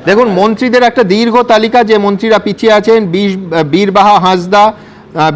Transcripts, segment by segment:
দেখুন, মন্ত্রীদের একটা দীর্ঘ তালিকা, যে মন্ত্রীরা পিছিয়ে আছেন: বীরবাহা হাঁসদা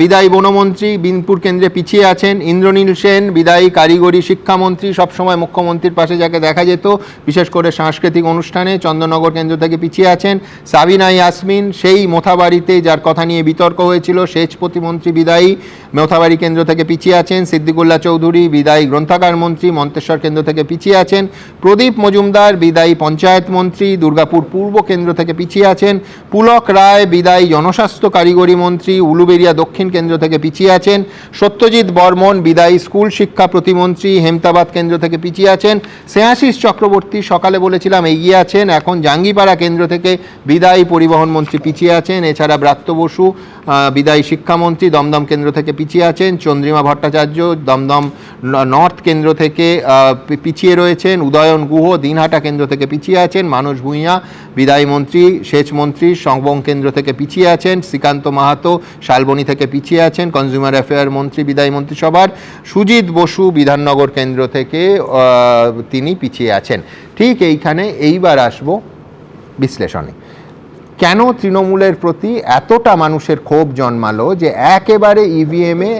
বিদায়ী বনমন্ত্রী, বিনপুর কেন্দ্রে পিছিয়ে আছেন; ইন্দ্রনীল সেন বিদায়ী কারিগরি শিক্ষামন্ত্রী, সবসময় মুখ্যমন্ত্রীর পাশে যাকে দেখা যেত বিশেষ করে সাংস্কৃতিক অনুষ্ঠানে, চন্দননগর কেন্দ্র থেকে পিছিয়ে আছেন; সাবিনা ইয়াসমিন সেই মোথাবাড়িতে যার কথা নিয়ে বিতর্ক হয়েছিল, সেচ প্রতিমন্ত্রী বিদায়ী, মোথাবাড়ি কেন্দ্র থেকে পিছিয়ে আছেন; সিদ্দিকুল্লাহ চৌধুরী বিদায়ী গ্রন্থাগার মন্ত্রী, মন্তেশ্বর কেন্দ্র থেকে পিছিয়ে আছেন; প্রদীপ মজুমদার বিদায়ী পঞ্চায়েত মন্ত্রী, দুর্গাপুর পূর্ব কেন্দ্র থেকে পিছিয়ে আছেন; পুলক রায় বিদায়ী জনস্বাস্থ্য কারিগরি মন্ত্রী, উলুবেড়িয়া দক্ষিণ কেন্দ্র থেকে পিছিয়ে আছেন; সত্যজিৎ বর্মন বিদায়ী স্কুল শিক্ষা প্রতিমন্ত্রী, হেমতাবাদ কেন্দ্র থেকে পিছিয়ে আছেন; স্নেহাশিস চক্রবর্তী সকালে বলেছিলাম এগিয়ে আছেন, এখন জাঙ্গিপাড়া কেন্দ্র থেকে বিদায়ী পরিবহন মন্ত্রী পিছিয়ে আছেন; এছাড়া ব্রাত্য বসু বিদায়ী শিক্ষামন্ত্রী, দমদম কেন্দ্র থেকে পিছিয়ে আছেন; চন্দ্রিমা ভট্টাচার্য দমদম নর্থ কেন্দ্র থেকে পিছিয়ে রয়েছেন; উদয়ন গুহ দিনহাটা কেন্দ্র থেকে পিছিয়ে আছেন; মানস ভূঁইয়া বিদায়ী মন্ত্রী, সেচ মন্ত্রী, সংবং কেন্দ্র থেকে পিছিয়ে আছেন; শ্রীকান্ত মাহাতো শালবনী থেকে পিছিয়ে আছেন, কনজিউমার অ্যাফেয়ার মন্ত্রী বিদায়ী মন্ত্রিসভার; সুজিত বসু বিধাননগর কেন্দ্র থেকে তিনি পিছিয়ে আছেন। ঠিক এইখানে এইবার আসবো বিশ্লেষণে। কেন তৃণমূলের প্রতি এতটা মানুষের ক্ষোভ জন্মালো যে একেবারে ইভিএমে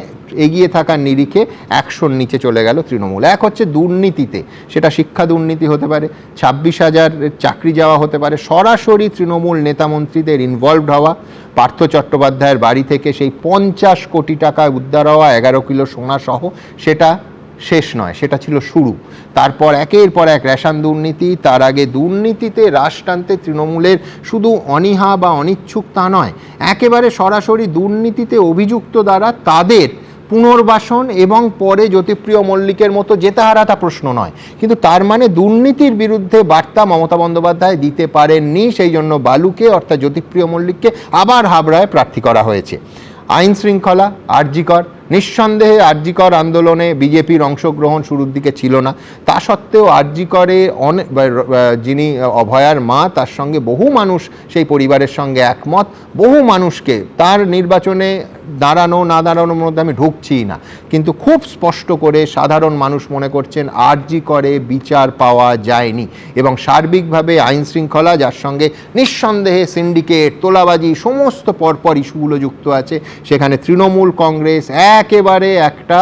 এগিয়ে থাকার নিরিখে 100-র নিচে চলে গেল তৃণমূল? এক হচ্ছে দুর্নীতিতে, সেটা শিক্ষা দুর্নীতি হতে পারে, 26,000 চাকরি যাওয়া হতে পারে, সরাসরি তৃণমূল নেতামন্ত্রীদের ইনভলভড হওয়া, পার্থ চট্টোপাধ্যায়ের বাড়ি থেকে সেই 50 কোটি টাকা উদ্ধার হওয়া, 11 কিলো সোনা সহ, সেটা শেষ নয়, সেটা ছিল শুরু। তারপর একের পর এক রেশন দুর্নীতি, তার আগে দুর্নীতিতে রাশ টানতে তৃণমূলের শুধু অনীহা বা অনিচ্ছুক তা নয়, একেবারে সরাসরি দুর্নীতিতে অভিযুক্ত দ্বারা তাদের পুনর্বাসন এবং পরে জ্যোতিপ্রিয় মল্লিকের মতো জেতাহারা তা প্রশ্ন নয়, কিন্তু তার মানে দুর্নীতির বিরুদ্ধে বার্তা মমতা বন্দ্যোপাধ্যায় দিতে পারেননি, সেই জন্য বালুকে অর্থাৎ জ্যোতিপ্রিয় মল্লিককে আবার হাবড়ায় প্রার্থী করা হয়েছে। আইন শৃঙ্খলা, আরজিকর, নিঃসন্দেহে আরজিকর আন্দোলনে বিজেপির অংশগ্রহণ শুরুর দিকে ছিল না, তা সত্ত্বেও আরজিকরে যিনি অভয়ার মা, তার সঙ্গে বহু মানুষ সেই পরিবারের সঙ্গে একমত, বহু মানুষকে তার নির্বাচনে দাঁড়ানো না দাঁড়ানোর মধ্যে আমি ঢুকছিই না, কিন্তু খুব স্পষ্ট করে সাধারণ মানুষ মনে করছেন আরজিকরে বিচার পাওয়া যায়নি, এবং সার্বিকভাবে আইন শৃঙ্খলা, যার সঙ্গে নিঃসন্দেহে সিন্ডিকেট, তোলাবাজি, সমস্ত পরপর ইস্যুগুলো যুক্ত আছে, সেখানে তৃণমূল কংগ্রেস একেবারে একটা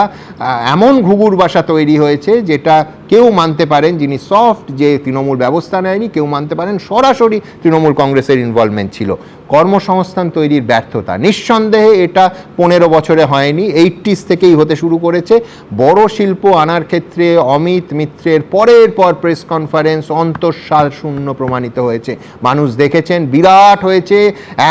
এমন ঘুঘুর বাসা তৈরি হয়েছে, যেটা কেউ মানতে পারেন যিনি সফট যে তৃণমূল ব্যবস্থা নেয়নি, কেউ মানতে পারেন সরাসরি তৃণমূল কংগ্রেসের ইনভলভমেন্ট ছিল। কর্মসংস্থান তৈরির ব্যর্থতা, নিঃসন্দেহে এটা 15 বছরে হয়নি, 80s থেকেই হতে শুরু করেছে। বড় শিল্প আনার ক্ষেত্রে অমিত মিত্রের পরের পর প্রেস কনফারেন্স অন্তঃসার শূন্য প্রমাণিত হয়েছে, মানুষ দেখেছেন, বিরাট হয়েছে,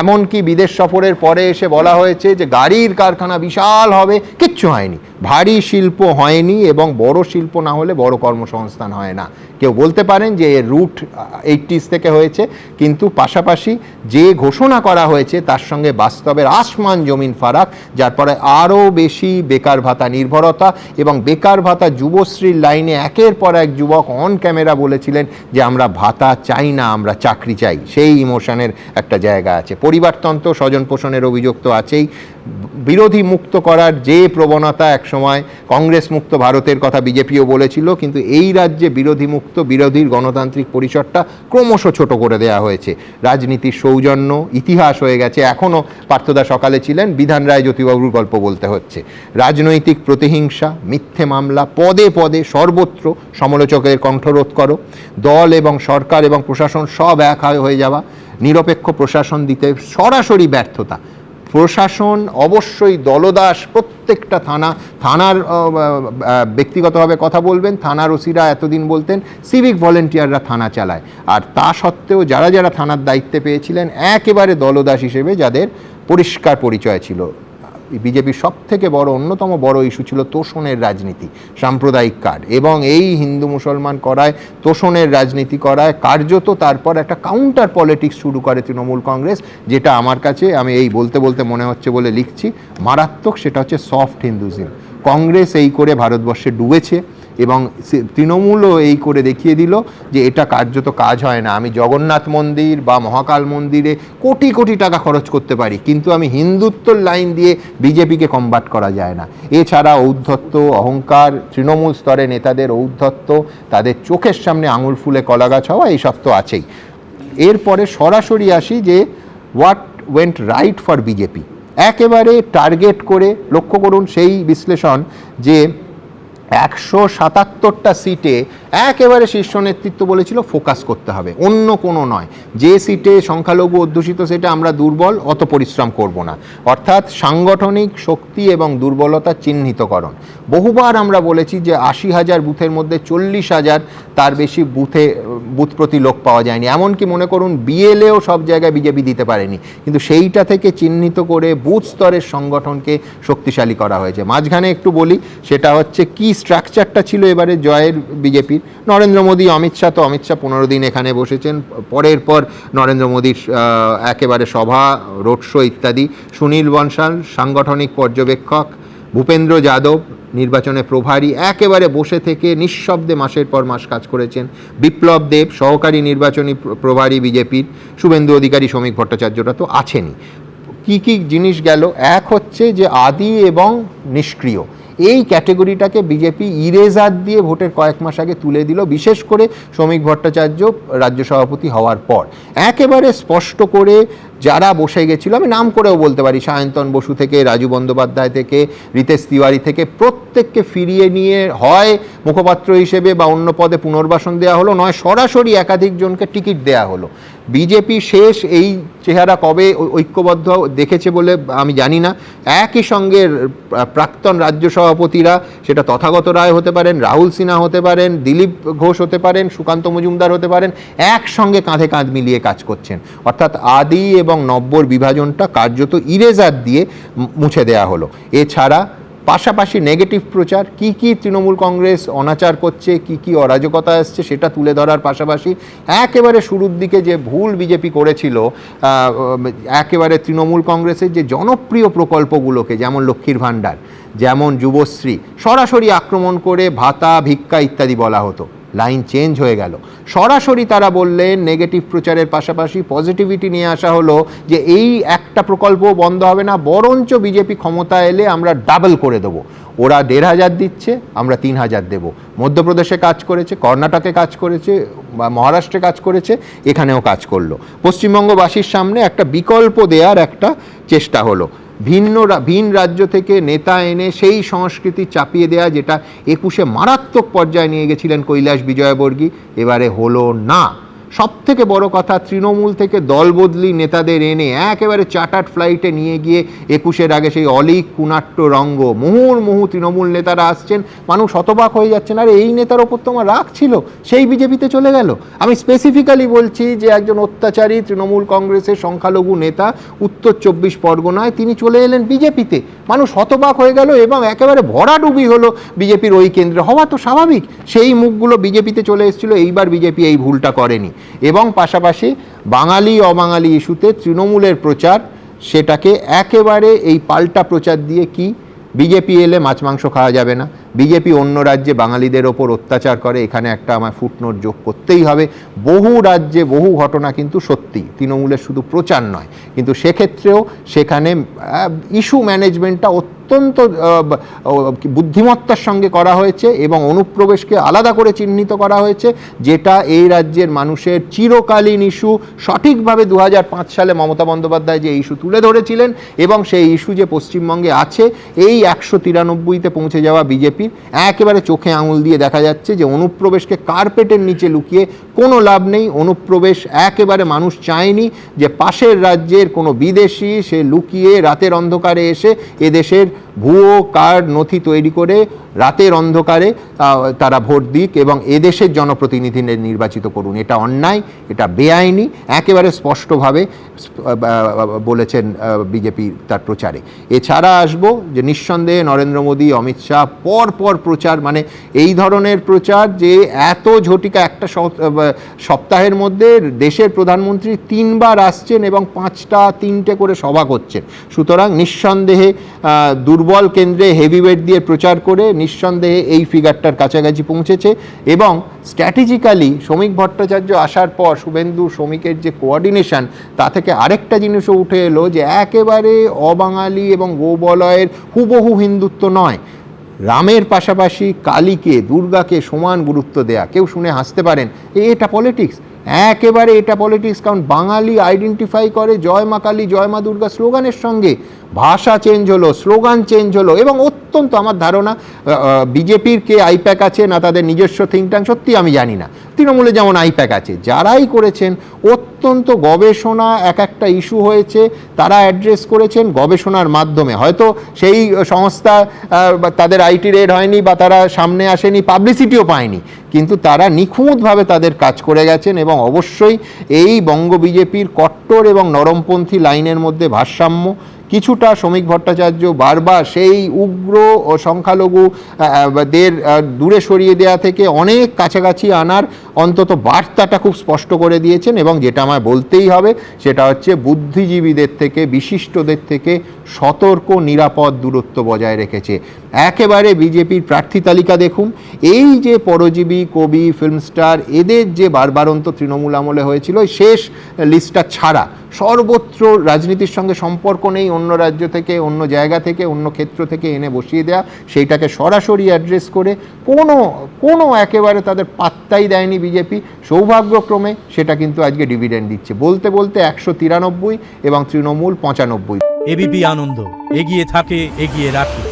এমনকি বিদেশ সফরের পরে এসে বলা হয়েছে যে গাড়ির কারখানা বিশাল হবে, কিচ্ছু হয়নি, ভারী শিল্প হয়নি, এবং বড় শিল্প না হলে বড় কর্মসংস্থান হয় না। কেউ বলতে পারেন যে এর রুট 80s থেকে হয়েছে, কিন্তু পাশাপাশি যে ঘোষণা করা হয়েছে তার সঙ্গে বাস্তবের আসমান জমিন ফারাক, যার পরে আরও বেশি বেকার ভাতা নির্ভরতা, এবং বেকার ভাতা যুবশ্রীর লাইনে একের পর এক যুবক অন ক্যামেরা বলেছিলেন যে আমরা ভাতা চাই না, আমরা চাকরি চাই, সেই ইমোশনের একটা জায়গা আছে। পরিবারতন্ত্র, স্বজন পোষণের অভিযোগ তো আছেই, বিরোধী মুক্ত করার যে প্রবণতা, একসময় কংগ্রেস মুক্ত ভারতের কথা বিজেপিও বলেছিল, কিন্তু এই রাজ্যে বিরোধী মুক্ত, বিরোধীর গণতান্ত্রিক পরিসরটা ক্রমশ ছোট করে দেওয়া হয়েছে। রাজনীতির সৌজন্য ইতিহাস হয়ে গেছে, এখনও পার্থদা সকালে ছিলেন, বিধান রায় জ্যোতিবাবুর গল্প বলতে হচ্ছে। রাজনৈতিক প্রতিহিংসা, মিথ্যে মামলা, পদে পদে সর্বত্র সমালোচকের কণ্ঠরোধ করো, দল এবং সরকার এবং প্রশাসন সব এক হয়ে যাওয়া, নিরপেক্ষ প্রশাসন দিতে সরাসরি ব্যর্থতা। প্রশাসন অবশ্যই দলদাস, প্রত্যেকটা থানার ব্যক্তিগতভাবে কথা বলবেন, থানার ওসিরা এতদিন বলতেন সিভিক ভলেন্টিয়াররা থানা চালায়, আর তা সত্ত্বেও যারা যারা থানার দায়িত্বে পেয়েছিলেন একেবারে দলদাস হিসেবে, যাদের পরিষ্কার পরিচয় ছিল। বিজেপির সব থেকে বড়, অন্যতম বড় ইস্যু ছিল তোষণের রাজনীতি, সাম্প্রদায়িক কার্ড, এবং এই হিন্দু মুসলমান করায়, তোষণের রাজনীতি করায় কার্যত তারপর একটা কাউন্টার পলিটিক্স শুরু করে তৃণমূল কংগ্রেস, যেটা আমার কাছে, আমি এই বলতে বলতে মনে হচ্ছে বলে লিখছি, মারাত্মক। সেটা হচ্ছে সফট হিন্দুইজম। কংগ্রেস এই করে ভারতবর্ষে ডুবেছে, এবং তৃণমূলও এই করে দেখিয়ে দিল যে এটা কার্যত কাজ হয় না। আমি জগন্নাথ মন্দির বা মহাকাল মন্দিরে কোটি কোটি টাকা খরচ করতে পারি, কিন্তু আমি হিন্দুত্বর লাইন দিয়ে বিজেপিকে কমবাট করা যায় না। এছাড়া ঔদ্ধত্য, অহংকার, তৃণমূল স্তরে নেতাদের ঔদ্ধত্য, তাদের চোখের সামনে আঙুল ফুলে কলাগাছ হওয়া, এইসব তো আছেই। এরপরে সরাসরি আসি যে what went right for BJP. একেবারে টার্গেট করে লক্ষ্য করুন সেই বিশ্লেষণ যে 177টা সিটে একেবারে শীর্ষ নেতৃত্ব বলেছিল ফোকাস করতে হবে, অন্য কোনো নয়। যে সিটে সংখ্যালঘু অধ্যুষিত সিটে আমরা দুর্বল, অত পরিশ্রম করব না, অর্থাৎ সাংগঠনিক শক্তি এবং দুর্বলতা চিহ্নিতকরণ। বহুবার আমরা বলেছি যে 80,000 বুথের মধ্যে 40,000 তার বেশি বুথ প্রতি লোক পাওয়া যায়নি। এমনকি মনে করুন বিএলএও সব জায়গায় বিজেপি দিতে পারেনি, কিন্তু সেইটা থেকে চিহ্নিত করে বুথ স্তরের সংগঠনকে শক্তিশালী করা হয়েছে। মাঝখানে একটু বলি, সেটা হচ্ছে কি স্ট্রাকচারটা ছিল এবারে জয়ের বিজেপির। নরেন্দ্র মোদী, অমিত শাহ, তো অমিত শাহ 15 দিন এখানে বসেছেন, পরের পর নরেন্দ্র মোদীর একেবারে সভা, রোড শো ইত্যাদি। সুনীল বনশাল সাংগঠনিক পর্যবেক্ষক, ভূপেন্দ্র যাদব নির্বাচনে প্রভারী, একেবারে বসে থেকে নিঃশব্দে মাসের পর মাস কাজ করেছেন। বিপ্লব দেব সহকারী নির্বাচনী প্রভারী বিজেপির, শুভেন্দু অধিকারী, শ্রমিক ভট্টাচার্যরা তো আছেনই। কি কি জিনিস গেল? এক হচ্ছে যে আদি এবং নিষ্ক্রিয়, এই ক্যাটেগরিটাকে বিজেপি ইরেজার দিয়ে ভোটের কয়েক মাস আগে তুলে দিল, বিশেষ করে শ্রমিক ভট্টাচার্য রাজ্য সভাপতি হওয়ার পর। একেবারে স্পষ্ট করে যারা বসে গেছিল, আমি নাম করেও বলতে পারি, সায়ন্তন বসু থেকে রাজু বন্দ্যোপাধ্যায় থেকে রিতেশ তিওয়ারি থেকে, প্রত্যেককে ফিরিয়ে নিয়ে হয় মুখপাত্র হিসেবে বা অন্য পদে পুনর্বাসন দেওয়া হলো, নয় সরাসরি একাধিক জনকে টিকিট দেওয়া হলো। বিজেপি শেষ এই চেহারা কবে ঐক্যবদ্ধ দেখেছে বলে আমি জানি না। একই সঙ্গে প্রাক্তন রাজ্য সভাপতিরা, সেটা তথাগত রায় হতে পারেন, রাহুল সিনহা হতে পারেন, দিলীপ ঘোষ হতে পারেন, সুকান্ত মজুমদার হতে পারেন, একসঙ্গে কাঁধে কাঁধ মিলিয়ে কাজ করছেন। অর্থাৎ আদি এবং নব্বর বিভাজনটা কার্যত ইরেজার দিয়ে মুছে দেয়া হলো। এছাড়া পাশাপাশি নেগেটিভ প্রচার, কি কি তৃণমূল কংগ্রেস অনাচার করছে, কি কি অরাজকতা আসছে, সেটা তুলে ধরার পাশাপাশি একেবারে শুরুর দিকে যে ভুল বিজেপি করেছিল, একেবারে তৃণমূল কংগ্রেসের যে জনপ্রিয় প্রকল্পগুলোকে, যেমন লক্ষ্মীর ভাণ্ডার, যেমন যুবশ্রী, সরাসরি আক্রমণ করে ভাতা, ভিক্ষা ইত্যাদি বলা হতো। লাইন চেঞ্জ হয়ে গেল, সরাসরি তারা বললেন নেগেটিভ প্রচারের পাশাপাশি পজিটিভিটি নিয়ে আসা হলো যে এই একটা প্রকল্প বন্ধ হবে না, বরঞ্চ বিজেপি ক্ষমতা এলে আমরা ডাবল করে দেবো। ওরা 1,500 দিচ্ছে, আমরা 3,000 দেব। মধ্যপ্রদেশে কাজ করেছে, কর্ণাটকে কাজ করেছে, বা মহারাষ্ট্রে কাজ করেছে, এখানেও কাজ করলো। পশ্চিমবঙ্গবাসীর সামনে একটা বিকল্প দেওয়ার একটা চেষ্টা হলো, ভিন রাজ্য থেকে নেতা এনে সেই সংস্কৃতি চাপিয়ে দেয়া, যেটা 21-এ মারাত্মক পর্যায়ে নিয়ে গেছিলেন কৈলাস বিজয়বর্গী, এবারে হলো না। সব থেকে বড় কথা, তৃণমূল থেকে দল বদলি নেতাদের এনে একেবারে চার্টার্ড ফ্লাইটে নিয়ে গিয়ে 21-এর আগে সেই অলিক কুনাট্য রঙ্গ, মুহুর্মুহু তৃণমূল নেতারা আসছেন, মানুষ হতবাক হয়ে যাচ্ছেন, আরে এই নেতার ওপর তো আমার রাগ ছিল, সেই বিজেপিতে চলে গেল। আমি স্পেসিফিক্যালি বলছি যে একজন অত্যাচারী তৃণমূল কংগ্রেসের সংখ্যালঘু নেতা উত্তর 24 পরগনায়, তিনি চলে এলেন বিজেপিতে। মানুষ হতবাক হয়ে গেল এবং একেবারে ভরাডুবি হলো বিজেপির ওই কেন্দ্রে। হওয়া তো স্বাভাবিক, সেই মুখগুলো বিজেপিতে চলে এসেছিল। এইবার বিজেপি এই ভুলটা করেনি। এবং পাশাপাশি বাঙালি অবাঙালি ইস্যুতে তৃণমূলের প্রচার, সেটাকে একেবারে এই পাল্টা প্রচার দিয়ে, কি বিজেপি এলে মাছ মাংস খাওয়া যাবে না, বিজেপি অন্য রাজ্যে বাঙালিদের ওপর অত্যাচার করে, এখানে একটা আমার ফুটনোট যোগ করতেই হবে। বহু রাজ্যে বহু ঘটনা কিন্তু সত্যি, তৃণমূলের শুধু প্রচার নয়, কিন্তু সেক্ষেত্রেও সেখানে ইস্যু ম্যানেজমেন্টটা অত্যন্ত বুদ্ধিমত্তার সঙ্গে করা হয়েছে এবং অনুপ্রবেশকে আলাদা করে চিহ্নিত করা হয়েছে, যেটা এই রাজ্যের মানুষের চিরকালীন ইস্যু। সঠিকভাবে 2005 সালে মমতা বন্দ্যোপাধ্যায় যে ইস্যু তুলে ধরেছিলেন, এবং সেই ইস্যু যে পশ্চিমবঙ্গে আছে, এই 193-তে পৌঁছে যাওয়া বিজেপি একেবারে চোখে আঙুল দিয়ে দেখা যাচ্ছে যে অনুপ্রবেশকে কার্পেটের নিচে লুকিয়ে কোনো লাভ নেই। অনুপ্রবেশ একেবারে মানুষ চায়নি যে পাশের রাজ্যের কোনো বিদেশি সে লুকিয়ে রাতের অন্ধকারে এসে এদেশের ভুয়ো কার্ড নথি তৈরি করে রাতের অন্ধকারে তারা ভোট দিক এবং এদেশের জনপ্রতিনিধিদের নির্বাচিত করুন। এটা অন্যায়, এটা বেআইনি, একেবারে স্পষ্টভাবে বলেছেন বিজেপি তার প্রচারে। এছাড়া আসবো যে নিঃসন্দেহে নরেন্দ্র মোদী, অমিত শাহ পর পর প্রচার, মানে এই ধরনের প্রচার যে এত ঝটিকা, একটা সপ্তাহের মধ্যে দেশের প্রধানমন্ত্রী 3 বার আসছেন এবং 5টা 3টে করে সভা করছেন। সুতরাং নিঃসন্দেহে দুর্বল কেন্দ্রে হেভিওয়েট দিয়ে প্রচার করে নিঃসন্দেহে এই ফিগারটার কাছাকাছি পৌঁছেছে। এবং স্ট্র্যাটেজিক্যালি শ্রমিক ভট্টাচার্য আসার পর শুভেন্দু শ্রমিকের যে কোঅর্ডিনেশন, তা থেকে আরেকটা জিনিসও উঠে এলো যে একেবারে অবাঙালি এবং গোবলয়ের হুবহু হিন্দুত্ব নয়, রামের পাশাপাশি কালীকে, দুর্গাকে সমান গুরুত্ব দেয়া। কেউ শুনে হাসতে পারেন, এটা পলিটিক্স। একেবারে এটা পলিটিক্স, কারণ বাঙালি আইডেন্টিফাই করে জয় মা কালী জয় মা দুর্গা স্লোগানের সঙ্গে। ভাষা চেঞ্জ হলো, স্লোগান চেঞ্জ হলো, এবং অত্যন্ত আমার ধারণা বিজেপির কে আইপ্যাক আছে না তাদের নিজস্ব থিঙ্ক ট্যাঙ্ক সত্যি আমি জানি না, তৃণমূলে যেমন আইপ্যাক আছে, যারাই করেছেন অত্যন্ত গবেষণা, এক একটা ইস্যু হয়েছে তারা অ্যাড্রেস করেছেন গবেষণার মাধ্যমে। হয়তো সেই সংস্থা তাদের আইটি রেড হয়নি বা তারা সামনে আসেনি, পাবলিসিটিও পায়নি, কিন্তু তারা নিখুঁতভাবে তাদের কাজ করে গেছেন। এবং অবশ্যই এই বঙ্গ বিজেপির কট্টর এবং নরমপন্থী লাইনের মধ্যে ভারসাম্য, কিছুটা শ্রমিক ভট্টাচার্য বারবার সেই উগ্র ও সংখ্যালঘু দের দূরে সরিয়ে দেওয়া থেকে অনেক কাছাকাছি আনার অন্তত বার্তাটা খুব স্পষ্ট করে দিয়েছেন। এবং যেটা আমায় বলতেই হবে সেটা হচ্ছে বুদ্ধিজীবীদের থেকে, বিশিষ্টদের থেকে সতর্ক নিরাপদ দূরত্ব বজায় রেখেছে। একেবারে বিজেপির প্রার্থী তালিকা দেখুন, এই যে পরজীবী কবি ফিল্ম স্টার এদের যে বারবারন্ত তৃণমূল আমলে হয়েছিল, শেষ লিস্টটা ছাড়া সর্বত্র রাজনীতির সঙ্গে সম্পর্ক নেই, অন্য রাজ্য থেকে, অন্য জায়গা থেকে, অন্য ক্ষেত্র থেকে এনে বসিয়ে দেওয়া, সেইটাকে সরাসরি অ্যাড্রেস করে কোনো একেবারে তাদের পাত্তাই দেয়নি বিজেপি। সৌভাগ্যক্রমে সেটা কিন্তু আজকে ডিভিডেন্ড দিচ্ছে। বলতে বলতে 193 এবং তৃণমূল 95। এবিপি আনন্দ, এগিয়ে থাকে, এগিয়ে রাখে।